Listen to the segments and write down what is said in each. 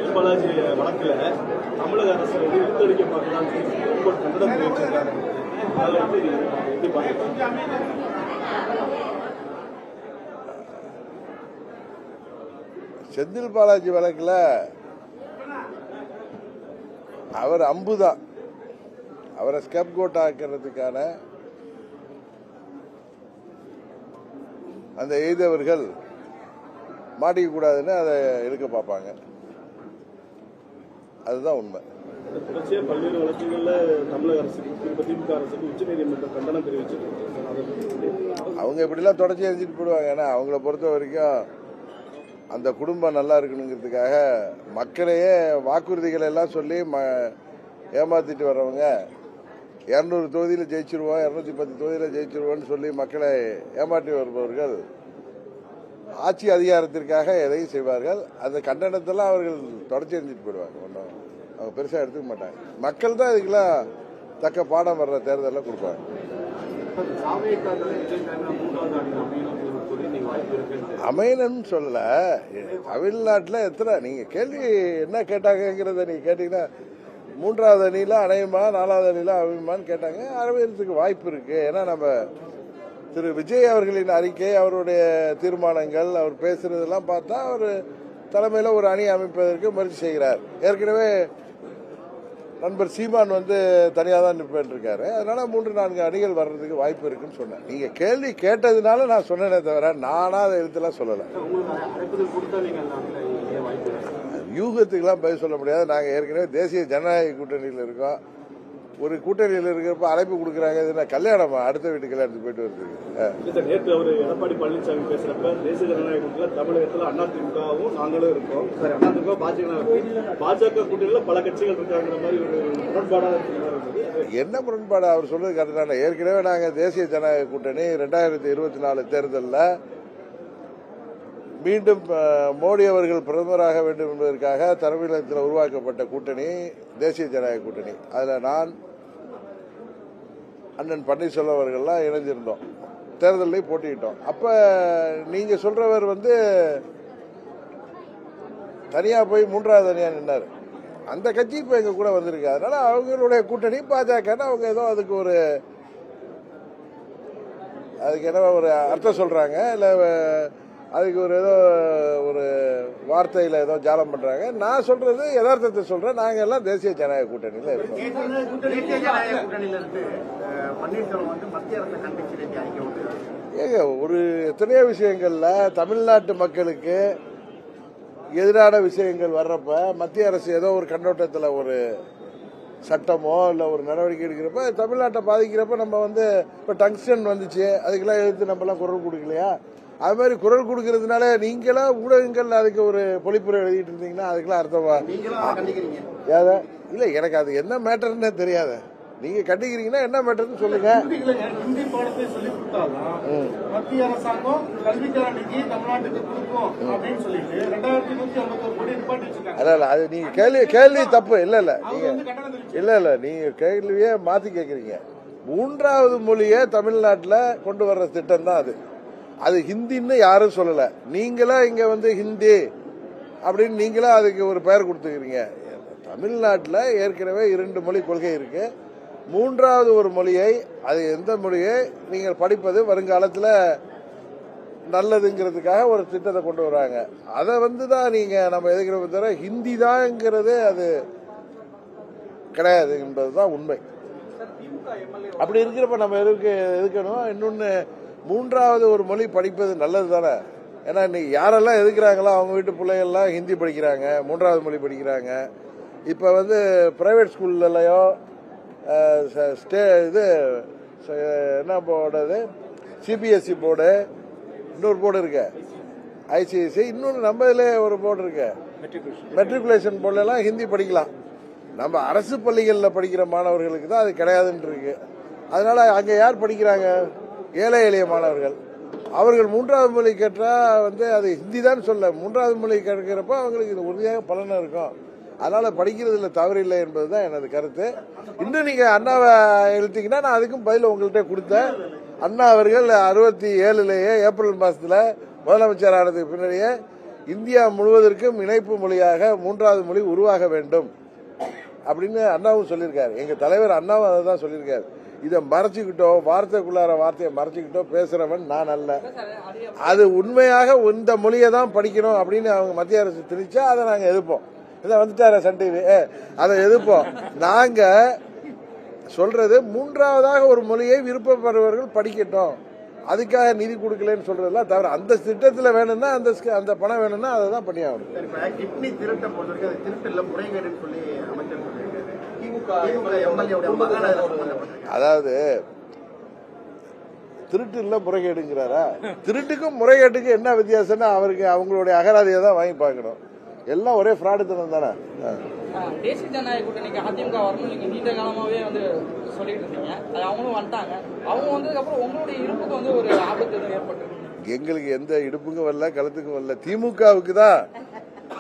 செந்தில் பாலாஜி வழக்குல தமிழக அரசு இழுத்தடிக்க பார்க்கலாம் கண்டனம் தெரிவிச்சிருக்காங்க. அதை வந்து எப்படி பார்க்கலாம்? செந்தில் பாலாஜி வழக்கில் அவர் அம்புதான், அவரை ஸ்கேப் கோட் ஆக்கிறதுக்கான அந்த எய்தவர்கள் மாட்டிக்க கூடாதுன்னு அதை எடுக்க பார்ப்பாங்க. அதுதான் உண்மை. தொடர்ச்சியாக பல்வேறு வழக்குகள்ல தமிழக அரசுக்கு திமுக அரசுக்கு உச்சநீதிமன்றம் கண்டனம் தெரிவிச்சிருக்காங்க. அவங்க இப்படிலாம் தொடர்ச்சி எரிஞ்சிட்டு போயிடுவாங்க. ஏன்னா அவங்கள பொறுத்த வரைக்கும் அந்த குடும்பம் நல்லா இருக்கணுங்கிறதுக்காக மக்களையே வாக்குறுதிகள் எல்லாம் சொல்லி ஏமாத்திட்டு வர்றவங்க 200 தொகுதியில் ஜெயிச்சிருவோம், 210 தொகுதியில் ஜெயிச்சிருவோம்னு சொல்லி மக்களை ஏமாற்றி வருபவர்கள் ஆட்சி அதிகாரத்திற்காக எதையும் செய்வார்கள். அந்த கண்டனத்தெல்லாம் அவர்கள் தொடர்ச்சி எரிஞ்சிட்டு போயிடுவாங்க. ஒன்றும் அவங்க பெருசாக எடுத்துக்க மாட்டாங்க. மக்கள் தான் இதுக்கெல்லாம் தக்க பாடம் வர்ற தேர்தலில் கொடுப்பாங்க. அமையணும்னு சொல்ல தமிழ்நாட்டில் எத்தனை நீங்க கேள்வி என்ன கேட்டாங்கிறத நீங்க கேட்டீங்கன்னா 3வது அணியில அணையுமா 4வது அணியில அமையுமான்னு கேட்டாங்க. அமையறதுக்கு வாய்ப்பு இருக்கு. ஏன்னா நம்ம திரு விஜய் அவர்களின் அறிக்கை, அவருடைய தீர்மானங்கள், அவர் பேசுறதெல்லாம் பார்த்தா அவர் தலைமையில் ஒரு அணி அமைப்பதற்கு முயற்சி செய்கிறார். ஏற்கனவே நண்பர் சீமான் வந்து தனியாக தான் நிற்பேன் இருக்காரு. அதனால 3-4 அணிகள் வர்றதுக்கு வாய்ப்பு இருக்குன்னு சொன்னேன். நீங்க கேள்வி கேட்டதுனால நான் சொன்னேனே தவிர நானா அதை எழுத்துலாம் சொல்லலை. யூகத்துக்கெல்லாம் பதில் சொல்ல முடியாது. நாங்கள் ஏற்கனவே தேசிய ஜனநாயக கூட்டணியில் இருக்கோம். ஒரு கூட்டணியில் இருக்கிறப்ப அழைப்பு கொடுக்குறாங்க. இது கல்யாணமா அடுத்த வீட்டு கல்யாணத்துக்கு போயிட்டு வருது. நேற்று அவர் எடப்பாடி பழனிசாமி பேசுறப்ப தேசிய ஜனநாயக கூட்டணியில் தமிழகத்தில் அதிமுகவும் நாங்களும் இருக்கோம். அதிமுக பாஜக கூட்டணியில் பல கட்சிகள் இருக்காங்கிற மாதிரி ஒரு முரண்பாடாக என்ன முரண்பாடு? அவர் சொல்றது கரெக்டான. ஏற்கனவே நாங்கள் தேசிய ஜனநாயக கூட்டணி 2024 தேர்தலில் மீண்டும் மோடி அவர்கள் பிரதமராக வேண்டும் என்பதற்காக தமிழகத்தில் உருவாக்கப்பட்ட கூட்டணி தேசிய ஜனநாயக கூட்டணி. அதில் நான் அண்ணன் பன்னீர்செல்வம் அவர்கள்லாம் இணைஞ்சிருந்தோம். தேர்தலையும் போட்டிட்டோம். அப்ப நீங்க சொல்றவர் வந்து தனியா போய் 3வது அணியா நின்னாரு. அந்த கட்சி இப்ப எங்க கூட வந்திருக்கு. அதனால அவங்களுடைய கூட்டணி பாஜக அவங்க ஏதோ அதுக்கு என்ன ஒரு அர்த்தம் சொல்றாங்க, இல்ல அதுக்கு ஏதோ ஒரு வார்த்தையில ஏதோ ஜாலம் பண்றாங்க. நான் சொல்றது யதார்த்தத்தை சொல்றேன். நாங்க எல்லாம் தேசிய ஜனநாயக கூட்டணியில இருக்கோம். ஏங்க ஒரு எத்தனையோ விஷயங்கள்ல தமிழ்நாட்டு மக்களுக்கு எதிரான விஷயங்கள் வர்றப்ப மத்திய அரசு ஏதோ ஒரு கண்ணோட்டத்தில் ஒரு சட்டமோ இல்ல ஒரு நடவடிக்கை எடுக்கிறப்ப தமிழ்நாட்டை பாதிக்கிறப்ப நம்ம இப்ப டங்ஸ்டன் வந்துச்சு, அதுக்கெல்லாம் எதிர்த்து நம்ம எல்லாம் குரல் கொடுக்கலையா? அது மாதிரி குரல் கொடுக்கறதுனால நீங்களாம் ஊடகங்கள் அதுக்கு ஒரு பொழிப்புரை எழுதிட்டு இருந்தீங்கன்னா அதுக்கெல்லாம் அர்த்தமா? இல்ல எனக்கு அது என்ன மேட்டர்ன்னு தெரியாத. நீங்க கண்டிக்கிறீங்கன்னா என்ன மேட்டர்னு சொல்லுங்க. மத்திய அரசாங்கம் கல்விக்காரனுக்கு தமிழ்நாட்டுக்கு கொடுக்கும் அப்படின்னு சொல்லிட்டு 2151 கோடி நிப்பாட்டி வச்சிருக்காங்க. இல்ல அது நீங்க கேள்வி தப்பு. இல்ல நீங்க கேள்வியே மாத்தி கேக்குறீங்க. 3வது மொழியை தமிழ்நாட்டில் கொண்டு வர்ற திட்டம் தான் அது ஹிந்தின்னு யாரும் சொல்லல. நீங்களா இங்க ஹிந்தி அப்படின்னு நீங்களா அதுக்கு ஒரு பெயர் கொடுத்துக்கிறீங்க. தமிழ்நாட்டில் ஏற்கனவே 2 மொழி கொள்கை இருக்கு. 3வது ஒரு மொழியை, அது எந்த மொழியை நீங்கள் படிப்பது வருங்காலத்தில் நல்லதுங்கிறதுக்காக ஒரு திட்டத்தை கொண்டு வராங்க. அதை தான் நீங்க நம்ம எதுக்கிறோம் தவிர ஹிந்தி தான்ங்கிறது அது கிடையாது என்பதுதான் உண்மை. அப்படி இருக்கிறப்ப நம்ம எதுக்கணும்? இன்னொன்னு 3வது ஒரு மொழி படிப்பது நல்லது தானே. ஏன்னா இன்னைக்கு யாரெல்லாம் எதுக்குறாங்களோ அவங்க வீட்டு பிள்ளைகள்லாம் ஹிந்தி படிக்கிறாங்க, 3வது மொழி படிக்கிறாங்க. இப்ப பிரைவேட் ஸ்கூல்லயோ இது என்ன போர்டு, சிபிஎஸ்இ போர்டு, இன்னொரு போர்டு இருக்கு, ஐசிஐசி, இன்னொன்று நம்ம இதுல ஒரு போர்டு இருக்கு, மெட்ரிகுலேஷன் போர்டுல எல்லாம் ஹிந்தி படிக்கலாம். நம்ம அரசு பள்ளிகளில் படிக்கிற மாணவர்களுக்கு தான் அது கிடையாதுன்னு இருக்கு. அதனால அங்க யார் படிக்கிறாங்க? ஏழை எளிய மாணவர்கள். அவர்கள் 3வது மொழி கேட்டா அது ஹிந்தி தான் சொல்ல, 3வது மொழி கேட்கிறப்ப அவங்களுக்கு இது உறுதியாக பலன் இருக்கும். அதனால படிக்கிறதுல தவறில்லை என்பதுதான் எனது கருத்து. இன்னும் நீங்க அண்ணாவை எழுத்தீங்கன்னா நான் அதுக்கும் பதில் உங்கள்கிட்ட கொடுத்தேன். அண்ணா அவர்கள் 67 ஏப்ரல் மாசத்துல முதலமைச்சர் ஆனதுக்கு பின்னாடியே இந்தியா முழுவதற்கும் இணைப்பு மொழியாக 3வது மொழி உருவாக வேண்டும் அப்படின்னு அண்ணாவும் சொல்லியிருக்காரு. எங்க தலைவர் அண்ணாவும் அதை தான் சொல்லியிருக்காரு. இதை மறைச்சிக்கிட்டோ வார்த்தைக்குள்ளார வார்த்தையை மறைச்சிக்கிட்டோ பேசுறவன் நான் அல்ல. அது உண்மையாக இந்த மொழியை தான் படிக்கணும் அப்படின்னு அவங்க மத்திய அரசு திணிச்சா அதை நாங்க எதிர்ப்போம். இதை வந்துட்டார சன் டிவி அதை எதிர்ப்போம். நாங்க சொல்றது 3வதாக ஒரு மொழியை விருப்பப்படுறவர்கள் படிக்கட்டும், அதுக்காக நிதி கொடுக்கலன்னு சொல்றதெல்லாம் தவிர அந்த திட்டத்தில் வேணும்னா அந்த பணம் வேணும்னா அதை தான் பண்ணி ஆகணும். கிட்னி திருட்டை பொறுத்தவரைக்கும் அது திருட்டு முறைகேடுன்னு சொல்லி அமைச்சர் சொல்லியிருக்காரு. அதாவது திருட்டு இல்ல முறைகேடுங்கிறாரா? திருட்டுக்கும் முறைகேட்டுக்கும் என்ன வித்தியாசம்னா அவருக்கு அவங்களுடைய அகராதியை தான் வாங்கி பார்க்கணும். எல்லாம் ஒரே ஃப்ராடுத்தனம் தானே. தேசிய ஜனநாயக கூட்டணிக்கு அதிமுக வரணும் நீங்க நீண்ட காலமாவே சொல்லிட்டு இருந்தீங்க. அது அவங்களும் வந்துட்டாங்க. அவங்க வந்ததுக்கு அப்புறம் உங்களுடைய இருப்புக்கு ஒரு ஆபத்து எதுவும் ஏற்பட்டு? எங்களுக்கு எந்த இடுப்புக்கும் வரல, கழுத்துக்கும் வரல. திமுகவுக்கு தான்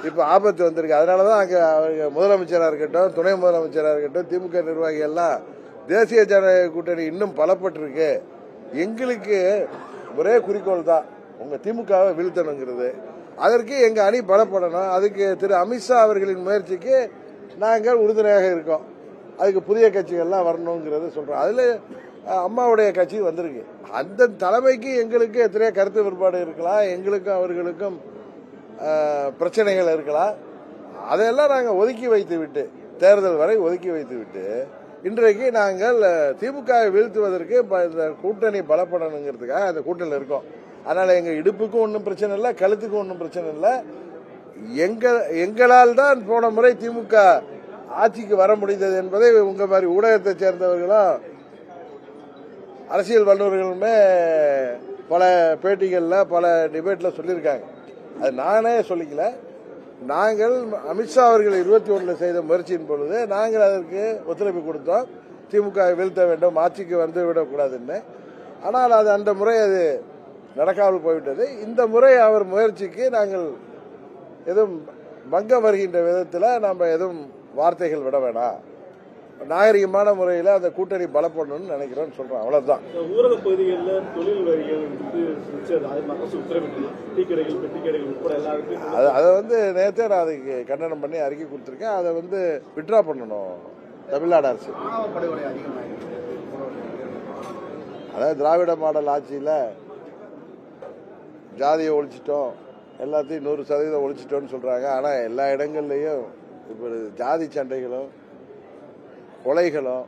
இப்ப ஆபத்து வந்திருக்கு. அதனாலதான் அங்க முதலமைச்சராக இருக்கட்டும், துணை முதலமைச்சராக இருக்கட்டும், திமுக நிர்வாகிகள் எல்லாம் தேசிய ஜனநாயக கூட்டணி இன்னும் பலப்பட்டிருக்கு. எங்களுக்கு ஒரே குறிக்கோள் தான், உங்க திமுகவை வீழ்த்தணுங்கிறது. அதற்கு எங்க அணி பலப்படணும். அதுக்கு திரு அமித்ஷா அவர்களின் முயற்சிக்கு நாங்கள் உறுதுணையாக இருக்கோம். அதுக்கு புதிய கட்சிகள்லாம் வரணுங்கிறது சொல்றோம். அதுல அம்மாவுடைய கட்சி வந்திருக்கு. அந்த தலைமைக்கு எங்களுக்கு எத்தனையோ கருத்து வேறுபாடு இருக்கலாம், எங்களுக்கும் அவர்களுக்கும் பிரச்சனைகள் இருக்கலாம். அதையெல்லாம் நாங்கள் ஒதுக்கி வைத்து விட்டு, தேர்தல் வரை ஒதுக்கி வைத்து விட்டு, இன்றைக்கு நாங்கள் திமுகவை வீழ்த்துவதற்கு இந்த கூட்டணி பலப்படணுங்கிறதுக்காக அந்த கூட்டணியில் இருக்கோம். அதனால எங்க இடுப்புக்கும் ஒன்றும் பிரச்சனை இல்லை, கழுத்துக்கும் ஒன்றும் பிரச்சனை இல்லை. எங்களால் தான் போன முறை திமுக ஆட்சிக்கு வர முடிந்தது என்பதை உங்க மாதிரி ஊடகத்தை சேர்ந்தவர்களும் அரசியல் வல்லுநர்களுமே பல பேட்டிகள்ல பல டிபேட்ல சொல்லியிருக்காங்க. அது நானே சொல்லிக்கல. நாங்கள் அமித்ஷா அவர்கள் 21 செய்த முயற்சியின் பொழுது நாங்கள் அதற்கு ஒத்துழைப்பு கொடுத்தோம். திமுக வீழ்த்த வேண்டும், ஆட்சிக்கு வந்து விடக்கூடாதுன்னு. ஆனால் அது அந்த முறை அது நடக்காமல் போய்விட்டது. இந்த முறை அவர் முயற்சிக்கு நாங்கள் எதுவும் பங்கம் வருகின்ற விதத்தில் நம்ம எதுவும் வார்த்தைகள் விட வேணாம், நாகரிகமான முறையில் அந்த கூட்டணி பலப்படணும்னு நினைக்கிறோம்னு சொல்றோம். அவ்வளவுதான். ஊரக பகுதிகளில் தொழில் வரிகள் டீ கடைகள், பெட்டி கடைகள் உட்பட எல்லாருக்கும் அதை நேற்றே நான் அதுக்கு கண்டனம் பண்ணி அறிக்கை கொடுத்துருக்கேன். அதை விட்ரா பண்ணணும் தமிழ்நாடு அரசு. அதாவது திராவிட மாடல் ஆட்சியில் ஜாதியை ஒழிச்சிட்டோம், எல்லாத்தையும் 100% ஒழிச்சிட்டோம்னு சொல்றாங்க. ஆனா எல்லா இடங்கள்லயும் இப்ப ஜாதி சண்டைகளும் கொலைகளும்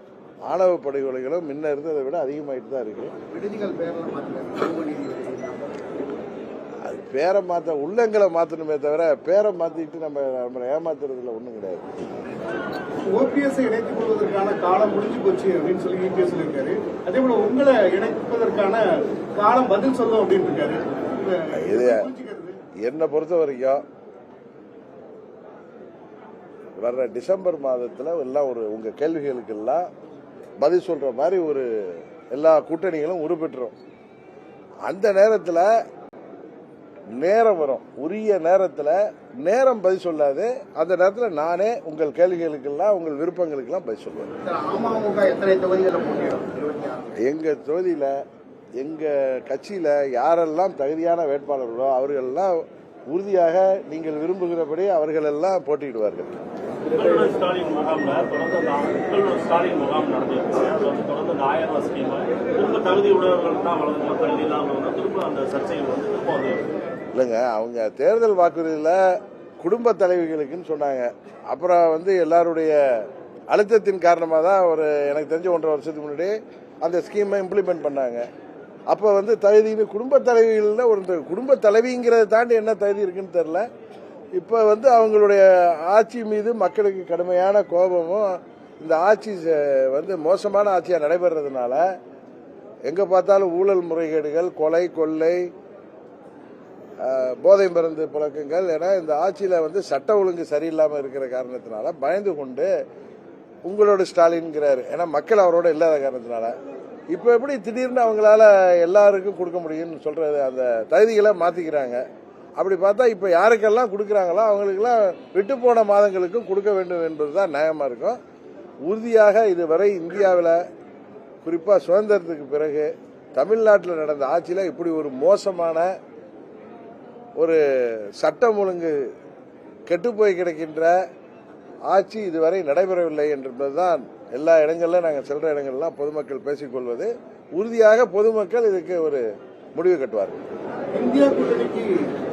ஆணவ படுகொலைகளும் முன்ன இருந்ததை விட அதிகமாயிட்டு தான் இருக்கு. அது பேரை மாத்த உள்ளங்களை மாத்தணுமே தவிர பேரை மாத்திட்டு நம்ம ஏமாத்துறதுல ஒண்ணும் கிடையாது. ஓபிஎஸ் இணைத்துக் கொள்வதற்கான காலம் முடிஞ்சு போச்சு அப்படின்னு சொல்லி இபிஎஸ் சொல்லியிருக்காரு. அதே போல உங்களை இணைப்பதற்கான காலம் பதில் சொல்லும் அப்படின்னு இருக்காரு. இது என்னை பொறுத்த வரைக்கும் வர்ற டிசம்பர் மாதத்துல எல்லாம் உங்க கேள்விகளுக்கு எல்லாம் பதில் சொல்ற மாதிரி எல்லா கூட்டணிகளும் உருப்பெற்றோம். அந்த நேரத்தில் நேரம் வரும், உரிய நேரம் பதில் சொல்லாது. அந்த நேரத்தில் நானே உங்கள் கேள்விகளுக்கெல்லாம் உங்கள் விருப்பங்களுக்கெல்லாம் பதில் சொல்லுவேன். எங்க தொகுதியில எங்க கட்சியில யாரெல்லாம் தகுதியான வேட்பாளர்களோ அவர்களெல்லாம் உறுதியாக நீங்கள் விரும்புகிறபடி அவர்கள் எல்லாம் போட்டியிடுவார்கள். ஸ்டாலின் முகாம்ல ஸ்டாலின் முகாம் நடந்திருக்கு. தொடர்ந்து இந்த 1000 ரூபாய் ஸ்கீம் திரும்ப தகுதி உடையவர்கள் தான் வளர்ந்து தகுதி இல்லாமல் திரும்ப அந்த சர்ச்சைகள் திரும்ப இல்லைங்க. அவங்க தேர்தல் வாக்குறுதியில் குடும்ப தலைவிகளுக்குன்னு சொன்னாங்க. அப்புறம் எல்லாருடைய அழுத்தத்தின் காரணமாக தான் எனக்கு தெரிஞ்ச 1.5 வருஷத்துக்கு முன்னாடி அந்த ஸ்கீமை இம்ப்ளிமெண்ட் பண்ணாங்க. அப்போ தகுதின்னு குடும்ப தலைவிகளில் குடும்ப தலைவிங்கிறத தாண்டி என்ன தகுதி இருக்குன்னு தெரியல. இப்போ அவங்களுடைய ஆட்சி மீது மக்களுக்கு கடுமையான கோபமும், இந்த ஆட்சி மோசமான ஆட்சியாக நடைபெறதுனால எங்கே பார்த்தாலும் ஊழல் முறைகேடுகள், கொலை கொள்ளை, போதை மருந்து புழக்கங்கள் என இந்த ஆட்சியில் சட்ட ஒழுங்கு சரியில்லாமல் இருக்கிற காரணத்தினால பயந்து கொண்டு உங்களோட ஸ்டாலின்ங்கிறாரு. ஏன்னா மக்கள் அவரோட இல்லாத காரணத்தினால இப்போ எப்படி திடீர்னு அவங்களால எல்லாருக்கும் கொடுக்க முடியும்னு சொல்றது, அந்த தகுதிகளை மாத்திக்கிறாங்க. அப்படி பார்த்தா இப்போ யாருக்கெல்லாம் கொடுக்குறாங்களோ அவங்களுக்கெல்லாம் விட்டு போன மாதங்களுக்கும் கொடுக்க வேண்டும் என்பதுதான் நியாயமா இருக்கும். உறுதியாக இதுவரை இந்தியாவில் குறிப்பாக சுதந்திரத்துக்கு பிறகு தமிழ்நாட்டில் நடந்த ஆட்சியில் இப்படி ஒரு மோசமான ஒரு சட்டம் ஒழுங்கு கெட்டுப்போய் கிடக்கின்ற ஆட்சி இதுவரை நடைபெறவில்லை என்பதுதான் எல்லா இடங்களிலும் நாங்கள் செல்ற இடங்கள்லாம் பொதுமக்கள் பேசிக்கொள்வது. உறுதியாக பொதுமக்கள் இதுக்கு ஒரு முடிவு கட்டுவார்கள். இந்தியா கூட்டணிக்கு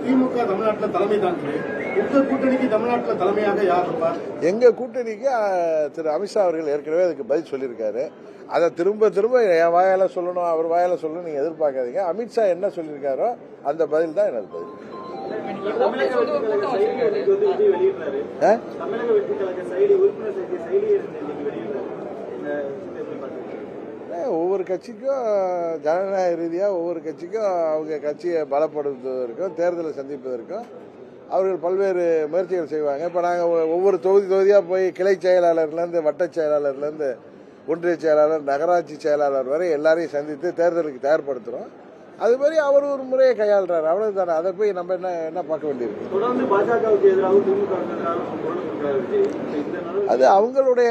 திமுக தமிழ்நாட்டில் தலைமை தாங்குது. உங்க கூட்டணிக்கு தமிழ்நாட்டில் தலைமையாக யார் இருப்பார்? எங்க கூட்டணிக்கு திரு அமித்ஷா அவர்கள் ஏற்கனவே அதுக்கு பதில் சொல்லியிருக்காரு. அதை திரும்ப திரும்ப என் வாயால சொல்லணும், அவர் வாயால சொல்லணும் நீங்க எதிர்பார்க்காதீங்க. அமித்ஷா என்ன சொல்லியிருக்காரோ அந்த பதில் தான் எனது பதில். தமிழக வெற்றி கழக வெளியிட்டாரு. தமிழக வெற்றி கழக செயலி உறுப்பினர் சேர்க்கை செயலி வெளியிட்டாரு. ஒவ்வொரு கட்சிக்கும் ஜனநாயக ரீதியாக ஒவ்வொரு கட்சிக்கும் அவங்க கட்சியை பலப்படுத்துவதற்கும் தேர்தலை சந்திப்பதற்கும் அவர்கள் பல்வேறு முயற்சிகள் செய்வாங்க. இப்போ நாங்கள் ஒவ்வொரு தொகுதியாக போய் கிளை செயலாளர்லேருந்து வட்ட செயலாளர்லேருந்து ஒன்றிய செயலாளர் நகராட்சி செயலாளர் வரை எல்லாரையும் சந்தித்து தேர்தலுக்கு தயார்படுத்துகிறோம். அது மாதிரி அவர் ஒரு முறையை கையாளுறாரு, அவ்வளவுதானே. அதை போய் நம்ம என்ன பார்க்க வேண்டியிருக்கு. தொடர்ந்து பாஜகவுக்கு எதிராக திமுக அது அவங்களுடைய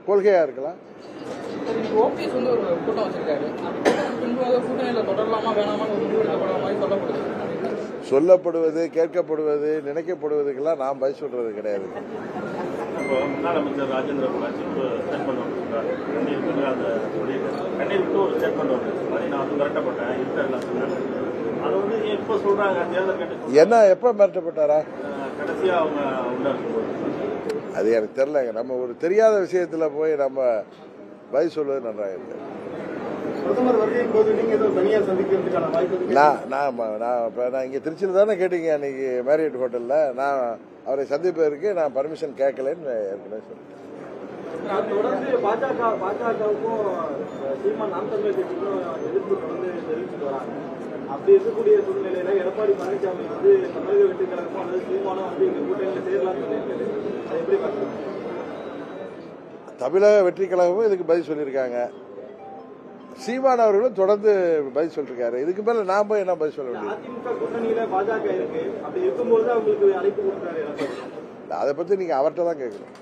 கொள்கையா இருக்கலாம். ஓபிஎஸ் வந்து ஒரு கூட்டம் வச்சிருக்காரு. கூட்டணியில தொடரலாமா வேணாமான்னு ஒரு முடிவு எடுக்கப்படுற மாதிரி சொல்லப்படுது. சொல்லப்படுவது, கேட்கப்படுவது, நினைக்கப்படுவதுக்கெல்லாம் நாம் பதில் சொல்றது கிடையாது. முன்னாள் அமைச்சர் ராஜேந்திர பாலாஜி ஒரு ஸ்டேட்மெண்ட் வந்துருக்காரு. கண்ணீர் விட்டு ஒரு ஸ்டேட்மெண்ட் வந்து நான் வந்து மிரட்டப்பட்டேன் இருக்கலாம் சொன்னேன். அதை வந்து எப்போ சொல்றாங்க தேர்தல் கேட்டு என்ன எப்ப மிரட்டப்பட்டாரா? கடைசியா அவங்க உள்ள இருக்கும்போது அது எனக்கு தெரியலங்க. நம்ம ஒரு தெரியாத விஷயத்துல போய் நம்ம பதில் சொல்வது நன்றாக இருக்கு. பிரதமர் வருகையின் போது நீங்க ஏதோ தனியா சந்திக்கிறதுக்கான வாய்ப்பு? நான் இங்க திருச்சியில் தானே கேட்டீங்க அன்னைக்கு மேரியட் ஹோட்டல்ல. நான் அவரை சந்திப்பதற்கு நான் பர்மிஷன் கேட்கலன்னு ஏற்கனவே சொன்னேன். தொடர்ந்து பாஜகவுக்கும் சீமான் நாம் தமிழர் கட்சிக்கும் எதிர்ப்பு தொடர்ந்து தெரிவிச்சுட்டு வராங்க. அப்படி இருக்கக்கூடிய சூழ்நிலையில எடப்பாடி பழனிசாமி வந்து தமிழக வெற்றி கழகமும் அல்லது சீமானும் வந்து இந்த கூட்டணியில் சேரலாம்னு சொல்லியிருக்காரு. அதை எப்படி பார்க்கலாம்? தமிழக வெற்றி கழகமும் இதுக்கு பதில் சொல்லியிருக்காங்க. சீமான் அவர்களும் தொடர்ந்து பதில் சொல்லிருக்காரு. இதுக்கு மேல நான் போய் என்ன பதில் சொல்ல வேண்டியது? அதிமுக கூட்டணியில பாஜக இருக்கு. அப்படி இருக்கும்போது அவங்களுக்கு அழைப்பு கொடுத்தாரு. அதை பத்தி நீங்க அவர்கிட்ட தான் கேட்கணும்.